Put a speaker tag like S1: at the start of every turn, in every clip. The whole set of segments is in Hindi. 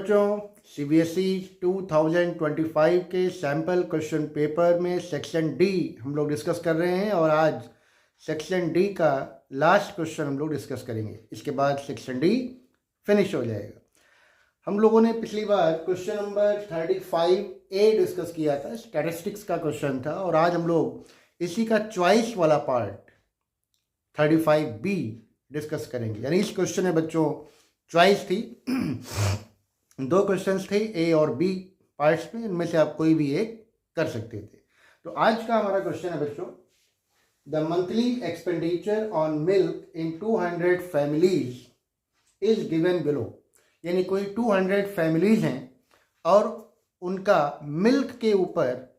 S1: बच्चों, सीबीएसई 2025 के सैम्पल क्वेश्चन पेपर में सेक्शन डी हम लोग डिस्कस कर रहे हैं और आज सेक्शन डी का लास्ट क्वेश्चन हम लोग डिस्कस करेंगे। इसके बाद सेक्शन डी फिनिश हो जाएगा। हम लोगों ने पिछली बार क्वेश्चन नंबर 35A डिस्कस किया था, स्टैटिस्टिक्स का क्वेश्चन था, और आज हम लोग इसी का चॉइस वाला पार्ट 35B डिस्कस करेंगे। यानी इस क्वेश्चन में बच्चों चॉइस थी, दो क्वेश्चंस थे ए और बी पार्ट्स में, इनमें से आप कोई भी एक कर सकते थे। तो आज का हमारा क्वेश्चन है बच्चों, the monthly expenditure on milk in 200 families is given below. यानी कोई 200 फैमिलीज हैं और उनका मिल्क के ऊपर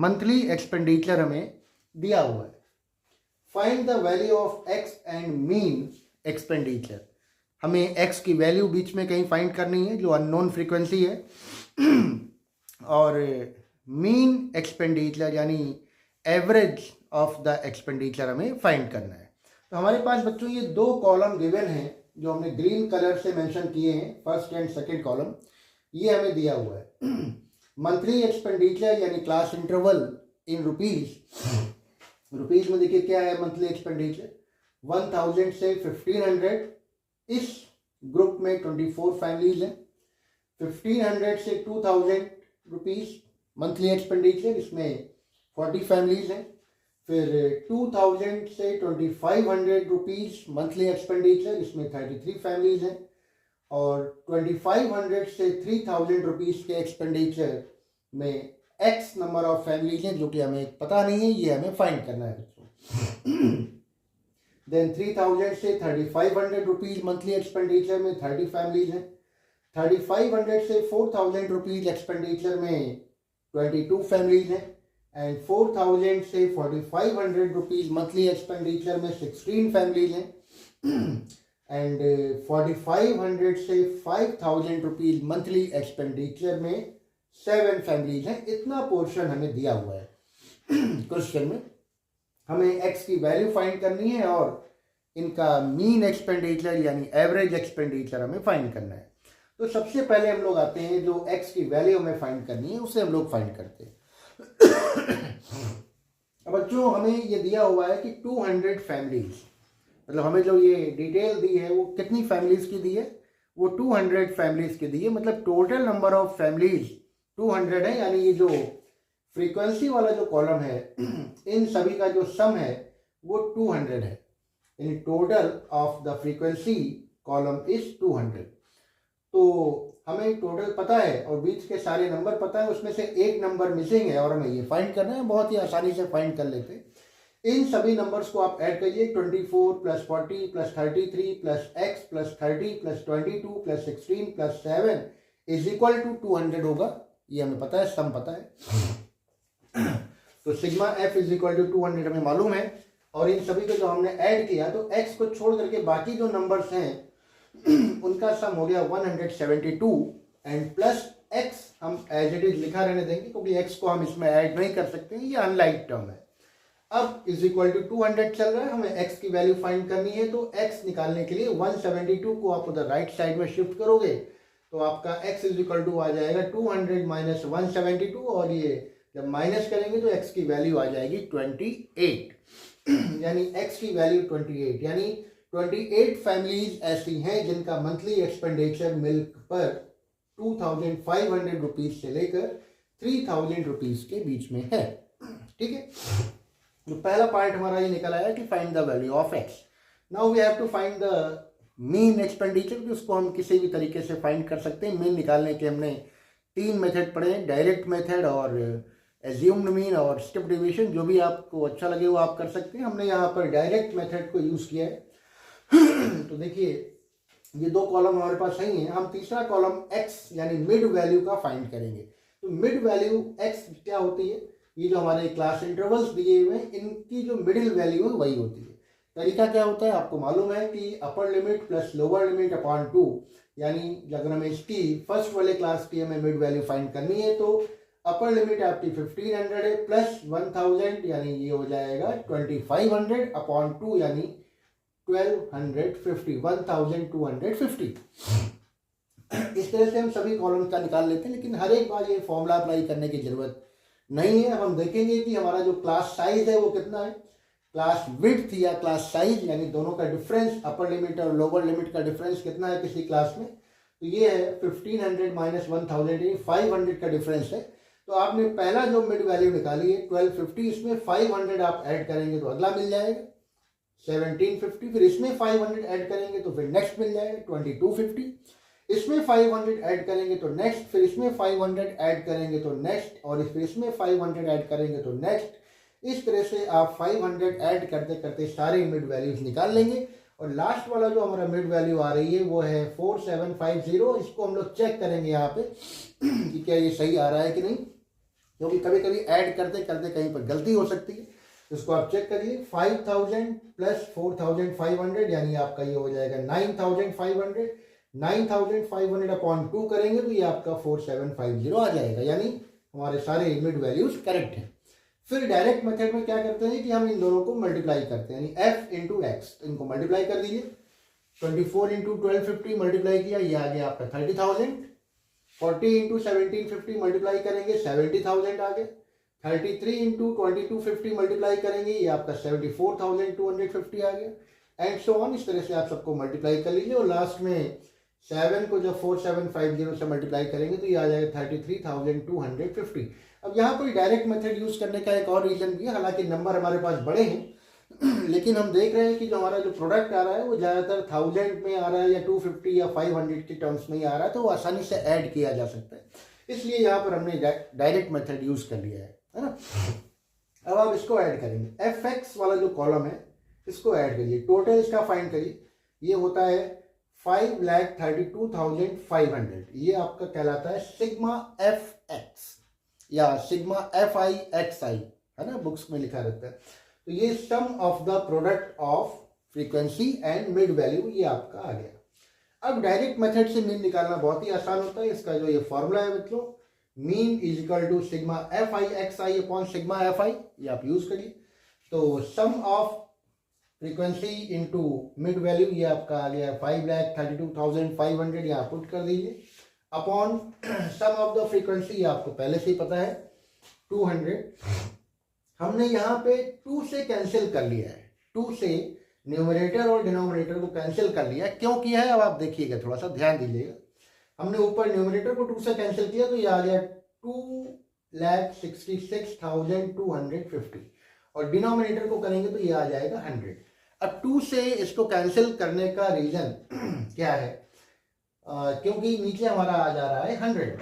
S1: मंथली एक्सपेंडिचर हमें दिया हुआ है। Find the value of x and mean expenditure. हमें x की वैल्यू बीच में कहीं फाइंड करनी है जो अननोन फ्रीक्वेंसी है, और मीन एक्सपेंडिचर यानी एवरेज ऑफ द एक्सपेंडिचर हमें फाइंड करना है। तो हमारे पास बच्चों ये दो कॉलम गिवन हैं जो हमने ग्रीन कलर से मेंशन किए हैं, फर्स्ट एंड सेकंड कॉलम, ये हमें दिया हुआ है। मंथली एक्सपेंडिचर यानी क्लास इंटरवल इन रुपीज में देखिए क्या है मंथली एक्सपेंडिचर, 1000 से 1500। इस ग्रुप में 24 फैमिलीज हैं। 1500 से 2000 रुपीज मंथली एक्सपेंडिचर, इसमें 40 फैमिलीज हैं। फिर 2000 से 2500 रुपीज मंथली एक्सपेंडिचर, इसमें 33 फैमिलीज हैं। और 2500 से 3000 रुपीज के एक्सपेंडिचर में एक्स नंबर ऑफ फैमिलीज हैं जो कि हमें पता नहीं है, ये हमें फाइंड करना है बच्चों। देन 3000 से 3500 रुपीज मंथली एक्सपेंडिचर में 30 फैमिलीज हैं। 3500 से 4000 रुपीज एक्सपेंडिचर में 22 फैमिलीज हैं। एंड 4000 से 4500 रुपीज मंथली एक्सपेंडिचर में 16 फैमिलीज हैं। एंड 4500 से 5000 रुपीज मंथली एक्सपेंडिचर में 7 फैमिलीज हैं। इतना पोर्शन हमें दिया हुआ है क्वेश्चन में। हमें x की वैल्यू फाइंड करनी है और इनका मीन एक्सपेंडिचर यानी एवरेज एक्सपेंडिचर हमें फाइंड करना है। तो सबसे पहले हम लोग आते हैं, जो x की वैल्यू हमें फाइंड करनी है उसे हम लोग फाइंड करते हैं। अब बच्चों हमें ये दिया हुआ है कि 200 फैमिलीज, मतलब हमें जो ये डिटेल दी है वो कितनी फैमिलीज की दी है, वो 200 फैमिलीज की दी है। मतलब टोटल नंबर ऑफ फैमिलीज 200 है। यानी ये जो फ्रीक्वेंसी वाला जो कॉलम है इन सभी का जो सम है वो 200 है। यानी total of the frequency column is 200। तो हमें टोटल पता है और बीच के सारे नंबर पता है, उसमें से एक नंबर मिसिंग है और हमें ये फाइंड करना है। बहुत ही आसानी से फाइंड कर लेते हैं। इन सभी नंबर्स को आप ऐड करिए, 24 plus 40 plus 33 plus x plus 30 plus 22 plus 16 plus 7 is equal to 200 होगा। ये हमें पता है, सम पता है। तो sigma f is equal to 200 हमें मालूम है। और इन सभी को जो हमने ऐड किया तो x को छोड़ करके बाकी जो नंबर्स हैं उनका सम हो गया 172 एंड प्लस x हम एज इट इज लिखा रहने देंगे क्योंकि x को हम इसमें ऐड नहीं कर सकते हैं, ये अनलाइक टर्म है। अब इज इक्वल टू 200 चल रहा है, हमें x की वैल्यू फाइंड करनी है। तो x निकालने के लिए 172 को आप उधर राइट साइड में शिफ्ट करोगे तो आपका x इज इक्वल टू आ जाएगा 200 माइनस 172, और ये जब माइनस करेंगे तो x की वैल्यू आ जाएगी 28। यानी x की वैल्यू 28, यानी 28 फैमिलीज ऐसी हैं जिनका मंथली एक्सपेंडिचर मिल्क पर 2500 रुपीज से लेकर 3000 रुपीज के बीच में है। ठीक है, तो पहला पार्ट हमारा ये निकल आया कि find the value of x। Now we have to find the mean expenditure, उसको हम किसी भी तरीके से फाइंड कर सकते हैं। मीन निकालने के हमने 3 मेथड पढ़े, डायरेक्ट मेथड और एज्यूम्ड मीन और स्टेप डिवीजन। जो भी आपको अच्छा लगे वो आप कर सकते हैं। हमने यहाँ पर डायरेक्ट मेथड को यूज़ किया है। तो देखिए ये दो कॉलम हमारे पास सही हैं। हम तीसरा कॉलम x यानी मिड वैल्यू का फाइंड करेंगे। तो मिड वैल्यू x क्या होती है, ये जो हमारे क्लास इंटरवल्स दिए हुए हैं इनकी जो मिडिल वैल्यू है वही होती है। तरीका क्या होता है आपको मालूम है कि upper limit plus lower limit upon 2, यानी अगर हमें इसकी फर्स्ट वाले क्लास की हमें मिड वैल्यू फाइंड करनी है तो अपर लिमिट आपकी 1500 है प्लस 1000 यानी ये हो जाएगा 2500 अपॉन 2 यानी 1250, 1250। इस तरह से हम सभी कॉलम का निकाल लेते हैं, लेकिन हर एक बार ये फॉर्मूला अप्लाई करने की जरूरत नहीं है। अब हम देखेंगे कि हमारा जो क्लास साइज है वो कितना है। क्लास विड्थ या क्लास साइज यानी दोनों का डिफरेंस, अपर लिमिट और लोअर लिमिट का डिफरेंस कितना है किसी क्लास में, तो ये है 1500 माइनस 1000, 500 का डिफरेंस है। तो आपने पहला जो मिड वैल्यू निकाली है 1250, इसमें 500 आप ऐड करेंगे तो अगला मिल जाएगा 1750, फिर इसमें 500 ऐड करेंगे तो फिर नेक्स्ट मिल जाएगा 2250, इसमें 500 ऐड करेंगे तो नेक्स्ट, फिर इसमें 500 ऐड करेंगे तो नेक्स्ट, और फिर इसमें 500 ऐड करेंगे तो नेक्स्ट। इस तरह से आप 500 ऐड करते करते सारे मिड वैल्यूज निकाल लेंगे। और लास्ट वाला जो हमारा मिड वैल्यू आ रही है वो है 4750। इसको हम लोग चेक करेंगे यहाँ पे कि क्या ये सही आ रहा है कि नहीं, क्योंकि कभी कभी ऐड करते करते कहीं पर गलती हो सकती है। इसको आप चेक करिए, 5000 प्लस 4500 यानी आपका ये हो जाएगा 9500। 9500 अपॉन 2 करेंगे तो ये आपका 4750 आ जाएगा, यानी हमारे सारे मिड वैल्यूज करेक्ट हैं। फिर डायरेक्ट मेथड में क्या करते हैं कि हम इन दोनों को मल्टीप्लाई करते हैं, यानी f इंटू एक्स, तो इनको मल्टीप्लाई कर दीजिए। 24 इंटू 1250 मल्टीप्लाई किया, ये आ गया आपका 30,000। 40 इंटू 1750 मल्टीप्लाई करेंगे 70,000 आ गए। 33 इंटू 2250 मल्टीप्लाई करेंगे, ये आपका 74,250 आ गया। एंड सो ऑन, इस तरह से आप सबको मल्टीप्लाई कर लीजिए और लास्ट में 7 को जब 4750 से मल्टीप्लाई करेंगे तो ये आ जाएगा 33,250। अब यहाँ पर डायरेक्ट मेथड यूज करने का एक और रीजन भी है, हालांकि नंबर हमारे पास बड़े हैं लेकिन हम देख रहे हैं कि जो हमारा जो प्रोडक्ट आ रहा है वो ज़्यादातर 1000 में आ रहा है या 250 या 500 के टर्म्स में ही आ रहा है, तो वो आसानी से ऐड किया जा सकता है, इसलिए यहाँ पर हमने डायरेक्ट मेथड यूज कर लिया है ना। अब आप इसको ऐड करेंगे, एफ एक्स वाला जो कॉलम है इसको ऐड करिए, टोटल इसका फाइंड करिए, ये होता है 5,32,500। ये आपका कहलाता है सिग्मा एफ एक्स या sigma F I X I, है ना, बुक्स में लिखा रहता है। तो ये sum of the product of frequency and mid value, ये आपका आ गया। अब डायरेक्ट मेथड से मीन निकालना बहुत ही आसान होता है। इसका जो ये फॉर्मूला है बच्चों, mean is equal to sigma F I X I upon sigma F I, ये आप यूज करिए। तो sum of frequency into mid value, ये आपका आ गया 5,32,500, यहाँ पुट कर दीजिए, upon sum of the frequency, ये आपको पहले से ही पता है 200। हमने यहाँ पे 2 से कैंसिल कर लिया है, 2 से न्यूमरेटर और डिनोमिनेटर को कैंसिल कर लिया है। क्यों किया है अब आप देखिएगा, थोड़ा सा ध्यान दीजिएगा। हमने ऊपर न्यूमरेटर को 2 से कैंसिल किया तो ये आ गया 2,66,250 और डिनोमिनेटर को करेंगे तो ये आ जाएगा 100। अब 2 से इसको कैंसिल करने का रीजन क्या है, क्योंकि नीचे हमारा आ जा रहा है 100,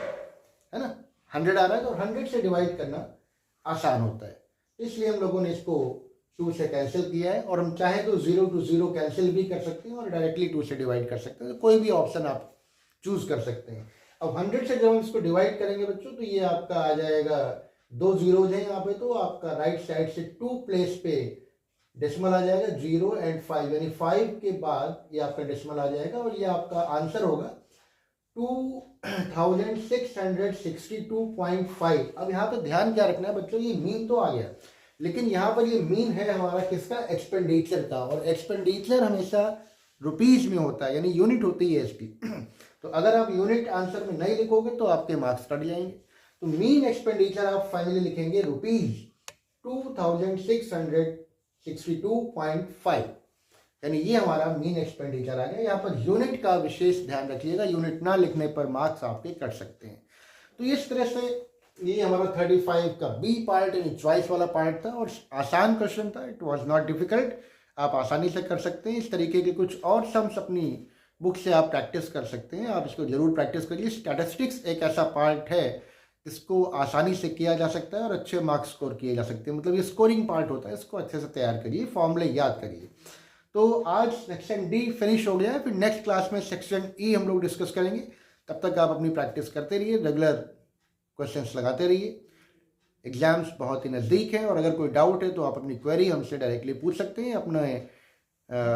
S1: है ना, 100 आ रहा है तो 100 से डिवाइड करना आसान होता है, इसलिए हम लोगों ने इसको 2 से कैंसिल किया है। और हम चाहे तो 0 to 0 कैंसिल भी कर सकते हैं और डायरेक्टली 2 से डिवाइड कर सकते हैं, तो कोई भी ऑप्शन आप चूज कर सकते हैं। अब 100 से जब हम इसको डिवाइड करेंगे बच्चों तो ये आपका आ जाएगा, 2 जीरोज हैं यहाँ पे, तो आपका राइट साइड से 2 प्लेस पे डेसिमल आ जाएगा, 0 and 5, यानी 5 के बाद ये आपका डेसिमल आ जाएगा और ये आपका आंसर होगा 2662.5। अब यहाँ पे ध्यान क्या रखना है बच्चों, ये मीन तो आ गया, लेकिन यहाँ पर ये मीन है हमारा किसका, एक्सपेंडिचर का, और एक्सपेंडिचर हमेशा रुपीज में होता है, यानी यूनिट होती है इसकी। तो अगर आप यूनिट आंसर में नहीं लिखोगे तो आपके मार्क्स कट जाएंगे। तो मीन एक्सपेंडिचर आप फाइनली लिखेंगे रुपीज 2662.5, यानी ये हमारा मीन एक्सपेंडिचर आ गया। यहाँ पर यूनिट का विशेष ध्यान रखिएगा, यूनिट ना लिखने पर मार्क्स आपके कट सकते हैं। तो इस तरह से ये हमारा 35 का बी पार्ट यानी चॉइस वाला पार्ट था और आसान क्वेश्चन था, इट वाज नॉट डिफिकल्ट, आप आसानी से कर सकते हैं। इस तरीके के कुछ और सम्स अपनी बुक से आप प्रैक्टिस कर सकते हैं, आप इसको जरूर प्रैक्टिस करिए। स्टैटिस्टिक्स एक ऐसा पार्ट है इसको आसानी से किया जा सकता है और अच्छे मार्क्स स्कोर किए जा सकते हैं, मतलब ये स्कोरिंग पार्ट होता है, इसको अच्छे से तैयार करिए, फॉर्मूले याद करिए। तो आज सेक्शन डी फिनिश हो गया है, फिर नेक्स्ट क्लास में सेक्शन ई हम लोग डिस्कस करेंगे। तब तक आप अपनी प्रैक्टिस करते रहिए, रेगुलर क्वेश्चंस लगाते रहिए। एग्जाम्स बहुत ही नज़दीक हैं और अगर कोई डाउट है तो आप अपनी क्वेरी हमसे डायरेक्टली पूछ सकते हैं। अपने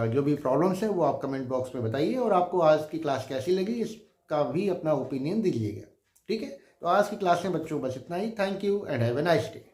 S1: जो भी प्रॉब्लम्स हैं वो आप कमेंट बॉक्स में बताइए और आपको आज की क्लास कैसी लगी इसका भी अपना ओपिनियन दीजिएगा, ठीक है। तो आज की क्लास में बच्चों बस इतना ही। Thank you and have a nice day.